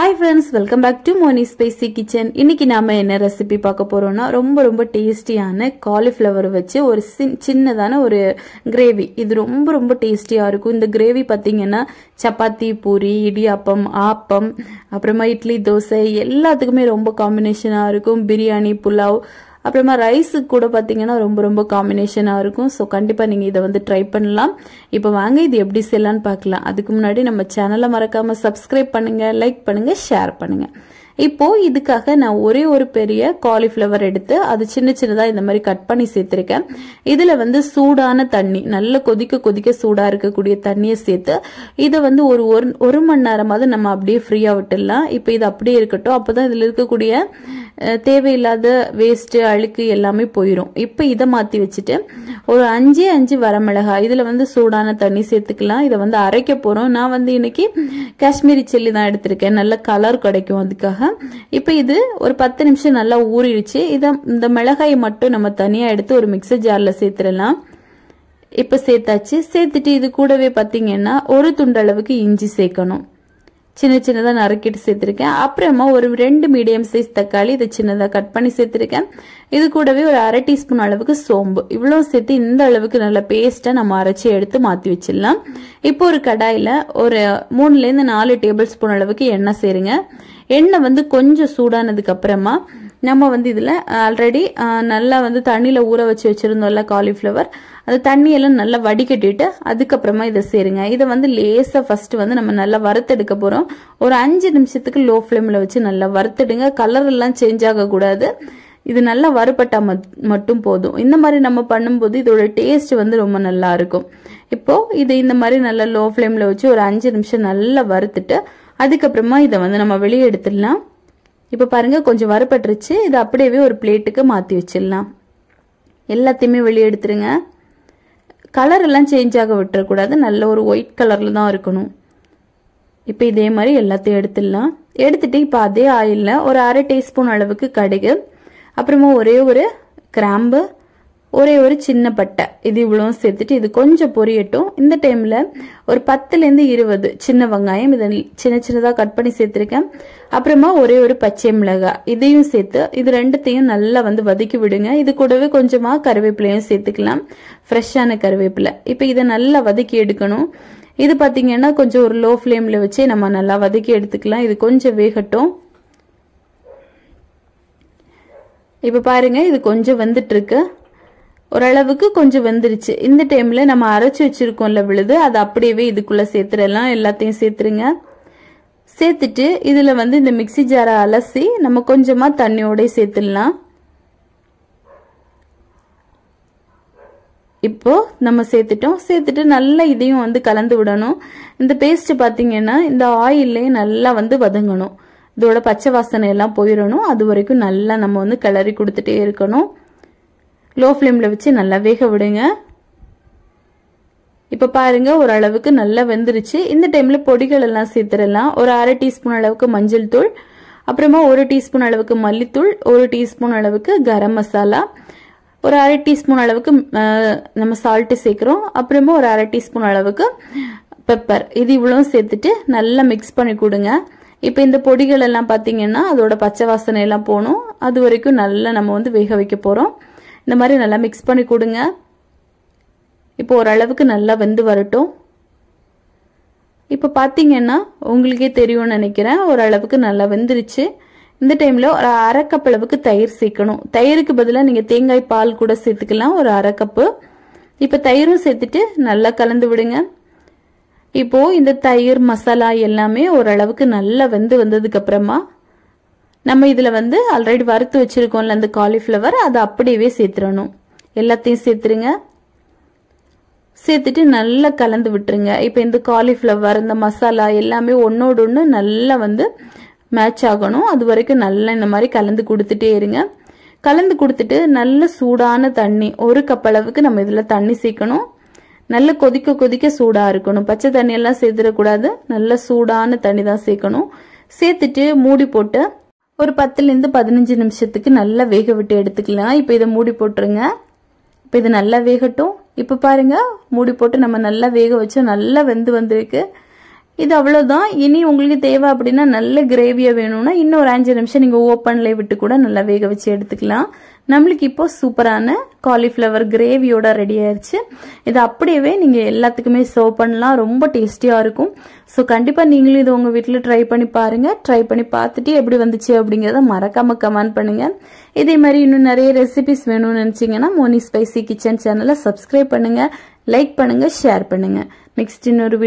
Hi friends, welcome back to Moni Spicy Kitchen. இன்னைக்கு நாம என்ன ரெசிபி பார்க்க போறோம்னா ரொம்ப டேஸ்டியான காலிஃப்ளவர் வச்சு ஒரு சின்னதான ஒரு கிரேவி. இது ரொம்ப டேஸ்டியா இருக்கும். இந்த கிரேவி பாத்தீங்கன்னா சப்பாத்தி, பூரி, இடியாப்பம், ஆப்பம், அப்புறமா இட்லி, தோசை எல்லாத்துக்குமே ரொம்ப காம்பினேஷனா இருக்கும். பிரியாணி, புலாவ், அப்புறமா ரைஸுக்கு கூட பாத்தீங்கன்னா ரொம்ப காம்பினேஷனா இருக்கும். ஸோ கண்டிப்பா நீங்க இதை வந்து ட்ரை பண்ணலாம். இப்போ வாங்க இது எப்படி செய்யலாம்னு பார்க்கலாம். அதுக்கு முன்னாடி நம்ம சேனலை மறக்காம சப்ஸ்கிரைப் பண்ணுங்க, லைக் பண்ணுங்க, ஷேர் பண்ணுங்க. இப்போ இதுக்காக நான் ஒரே ஒரு பெரிய காலிஃப்ளவர் எடுத்து அது சின்னதா இந்த மாதிரி கட் பண்ணி சேர்த்திருக்கேன். இதுல வந்து சூடான தண்ணி, நல்ல கொதிக்க சூடா இருக்கக்கூடிய தண்ணியை சேர்த்து இதை வந்து ஒரு மணி நேரமாவது நம்ம அப்படியே ஃப்ரீயா விட்டுடலாம். இப்போ இது அப்படியே இருக்கட்டும். அப்பதான் இதுல இருக்கக்கூடிய தேவையில்லாத வேஸ்ட், அழுக்கு எல்லாமே போயிடும். இப்போ இதை மாத்தி வச்சுட்டு ஒரு 5 வரமிளகாய் இதுல வந்து சூடான தண்ணி சேர்த்துக்கலாம். இதை வந்து அரைக்க போறோம். நான் வந்து இன்னைக்கு காஷ்மீரி சில்லி தான் எடுத்திருக்கேன். நல்ல கலர் கிடைக்கும் அதுக்காக. இப்ப இது ஒரு 10 நிமிஷம் நல்லா ஊறிடுச்சு. இந்த மிளகாயை மட்டும் நம்ம தனியா எடுத்து ஒரு மிக்சர் ஜார்ல சேர்த்துடலாம். இப்ப சேர்த்தாச்சு. சேர்த்துட்டு இது கூடவே பாத்தீங்கன்னா ஒரு துண்டளவுக்கு இஞ்சி சேர்க்கணும். சின்னதா நறுக்கிட்டு சேர்த்திருக்கேன். அப்புறமா ஒரு 2 மீடியம் சைஸ் தக்காளி இதை சின்னதா கட் பண்ணி சேர்த்திருக்கேன். இது கூடவே ஒரு 1/2 டீஸ்பூன் அளவுக்கு சோம்பு, இவ்வளவு சேர்த்து இந்த அளவுக்கு நல்ல பேஸ்டா நம்ம அரைச்சி எடுத்து மாத்தி வச்சிடலாம். இப்போ ஒரு கடாயில ஒரு 3 ல இருந்து 4 டேபிள் ஸ்பூன் அளவுக்கு எண்ணெய் சேருங்க. எண்ணெய் வந்து கொஞ்சம் சூடானதுக்கு அப்புறமா நம்ம வந்து இதுல ஆல்ரெடி நல்லா வந்து தண்ணியில ஊற வச்சு வச்சிருந்தோம்ல காலிஃப்ளவர், அந்த தண்ணியெல்லாம் நல்லா வடிகட்டிட்டு அதுக்கப்புறமா இதை சேருங்க. இதை வந்து லேசா ஃபர்ஸ்ட் வந்து நம்ம நல்லா வறுத்தெடுக்க போறோம். ஒரு 5 நிமிஷத்துக்கு லோ ஃபிளேம்ல வச்சு நல்லா வறுத்தெடுங்க. கலர் எல்லாம் சேஞ்ச் ஆக கூடாது. இது நல்லா வறுபட்டா மட்டும் போதும். இந்த மாதிரி நம்ம பண்ணும்போது இதோட டேஸ்ட் வந்து ரொம்ப நல்லா இருக்கும். இப்போ இதை இந்த மாதிரி நல்லா லோ ஃபிளேம்ல வச்சு ஒரு 5 நிமிஷம் நல்லா வறுத்துட்டு அதுக்கப்புறமா இதை வந்து நம்ம வெளியே எடுத்துடலாம். இப்ப பாருங்க கொஞ்சம் வறுபட்டுருச்சு. இதை அப்படியே ஒரு பிளேட்டுக்கு மாத்தி வச்சிடலாம். எல்லாத்தையுமே வெளியே எடுத்துருங்க. கலர் எல்லாம் சேஞ்ச் ஆக விட்டுறக்கூடாது. நல்ல ஒரு ஒயிட் கலர்ல தான் இருக்கணும். இப்ப இதே மாதிரி எல்லாத்தையும் எடுத்துடலாம். எடுத்துட்டு இப்ப அதே ஆயில்ல ஒரு 1/2 டீஸ்பூன் அளவுக்கு கடுகு, அப்புறமா ஒரே ஒரு கிராம்பு, ஒரே ஒரு சின்ன பட்டை, இது இவ்வளவு சேர்த்துட்டு இது கொஞ்சம் பொரியட்டும். இந்த டைம்ல ஒரு 10 ல இருந்து 20 சின்ன வெங்காயம் இதை சின்னதா கட் பண்ணி சேர்த்திருக்கேன். அப்புறமா ஒரே ஒரு பச்சை மிளகாய் இதையும் சேர்த்து இது ரெண்டுத்தையும் நல்லா வந்து வதக்கி விடுங்க. இது கூடவே கொஞ்சமா கருவேப்பிலையும் சேர்த்துக்கலாம், ஃப்ரெஷ்ஷான கருவேப்பிலை. இப்ப இதை நல்லா வதக்கி எடுக்கணும். இது பாத்தீங்கன்னா கொஞ்சம் ஒரு லோ ஃபிளேம்ல வச்சு நம்ம நல்லா வதக்கி எடுத்துக்கலாம். இது கொஞ்சம் வேகட்டும். இப்ப பாருங்க இது கொஞ்சம் வெந்துட்டு இருக்கு. ஓரளவுக்கு கொஞ்சம் வெந்துருச்சு. இந்த டைம்ல நம்ம அரைச்சு வச்சிருக்கோம்ல விழுது, அதை அப்படியே இதுக்குள்ள சேர்த்துடலாம். எல்லாத்தையும் சேர்த்துருங்க. சேர்த்துட்டு இதுல வந்து இந்த மிக்ஸி ஜாரை அலசி நம்ம கொஞ்சமா தண்ணியோட சேர்த்துடலாம். இப்போ நம்ம சேர்த்துட்டோம். சேர்த்துட்டு நல்லா இதையும் வந்து கலந்து விடணும். இந்த பேஸ்ட் பாத்தீங்கன்னா இந்த ஆயிலே நல்லா வந்து வதங்கணும். இதோட பச்சை வாசனை எல்லாம் போயிடணும். அது வரைக்கும் நல்லா நம்ம வந்து கிளறி கொடுத்துட்டே இருக்கணும். லோ ஃபிளேம்ல வச்சு நல்லா வேக விடுங்க. இப்ப பாருங்க ஓரளவுக்கு நல்லா வெந்துருச்சு. இந்த டைம்ல பொடிகள் எல்லாம் சேர்த்துடலாம். ஒரு 1/2 டீஸ்பூன் அளவுக்கு மஞ்சள் தூள், அப்புறமா 1 டீஸ்பூன் அளவுக்கு மல்லித்தூள், 1 டீஸ்பூன் அளவுக்கு கரம் மசாலா, ஒரு 1/2 டீஸ்பூன் அளவுக்கு நம்ம சால்ட் சேர்க்கிறோம். அப்புறமா ஒரு 1/2 டீஸ்பூன் அளவுக்கு பெப்பர், இது இவ்வளவு சேர்த்துட்டு நல்லா மிக்ஸ் பண்ணி கொடுங்க. இப்ப இந்த பொடிகள் எல்லாம் பாத்தீங்கன்னா அதோட பச்சை வாசனை எல்லாம் போகணும். அது வரைக்கும் நல்லா நம்ம வந்து வேக வைக்க போறோம். இந்த மாதிரி நல்லா மிக்ஸ் பண்ணி கொடுங்க. இப்போ ஓரளவுக்கு நல்லா வெந்து வரட்டும். இப்ப பாத்தீங்கன்னா உங்களுக்கே தெரியும்னு நினைக்கிறேன், ஓரளவுக்கு நல்லா வெந்துருச்சு. இந்த டைம்ல ஒரு 1/2 கப் அளவுக்கு தயிர் சேர்க்கணும். தயிருக்கு பதிலாக நீங்க தேங்காய் பால் கூட சேர்த்துக்கலாம், ஒரு 1/2 கப்பு. இப்ப தயிரும் சேர்த்துட்டு நல்லா கலந்து விடுங்க. இப்போ இந்த தயிர் மசாலா எல்லாமே ஓரளவுக்கு நல்லா வெந்து வந்ததுக்கு அப்புறமா நம்ம இதுல வந்து ஆல்ரெடி வறுத்து வச்சிருக்கோம்ல அந்த காலிஃப்ளவர், அதை அப்படியே சேர்த்துடணும். எல்லாத்தையும் சேர்த்துருங்க. சேர்த்துட்டு நல்லா கலந்து விட்டுருங்க. இப்ப இந்த காலிஃப்ளவர் இந்த மசாலா எல்லாமே ஒன்னோட ஒண்ணு நல்லா வந்து மேட்ச் ஆகணும். அது வரைக்கும் நல்லா இந்த மாதிரி கலந்து கொடுத்துட்டே இருங்க. கலந்து கொடுத்துட்டு நல்ல சூடான தண்ணி, 1 கப் அளவுக்கு நம்ம இதுல தண்ணி சேர்க்கணும். நல்ல கொதிக்க சூடா இருக்கணும். பச்சை தண்ணி எல்லாம் சேர்த்துடக்கூடாது. நல்ல சூடான தண்ணி தான் சேர்க்கணும். சேர்த்துட்டு மூடி போட்டு ஒரு 10 ல இருந்து 15 நிமிஷத்துக்கு நல்லா வேக விட்டு எடுத்துக்கலாம். இப்ப இதை மூடி போட்டுருங்க. இப்ப இது நல்லா வேகட்டும். இப்ப பாருங்க மூடி போட்டு நம்ம நல்லா வேக வச்சோம். நல்லா வெந்து வந்திருக்கு. இது அவ்வளவுதான். இனி உங்களுக்கு தேவை அப்படின்னா நல்ல கிரேவியா வேணும்னா இன்னும் ஒரு 5 நிமிஷம் நீங்க ஓப்பன்ல விட்டு கூட நல்லா வேக வச்சு எடுத்துக்கலாம். நம்மளுக்கு இப்போ சூப்பரான காலிஃப்ளவர் கிரேவியோட ரெடி ஆயிருச்சு. இது அப்படியே நீங்க எல்லாத்துக்குமே சர்வ் பண்ணலாம். ரொம்ப டேஸ்டியா இருக்கும். ஸோ கண்டிப்பா நீங்களும் இது உங்க வீட்டில் ட்ரை பண்ணி பாருங்க. ட்ரை பண்ணி பார்த்துட்டு எப்படி வந்துச்சு அப்படிங்கிறத மறக்காம கமெண்ட் பண்ணுங்க. இதே மாதிரி இன்னும் நிறைய ரெசிபிஸ் வேணும்னு நினைச்சீங்கன்னா மோனி ஸ்பைசி கிச்சன் சேனலை சப்ஸ்கிரைப் பண்ணுங்க, லைக் பண்ணுங்க, ஷேர் பண்ணுங்க. நெக்ஸ்ட் இன்னொரு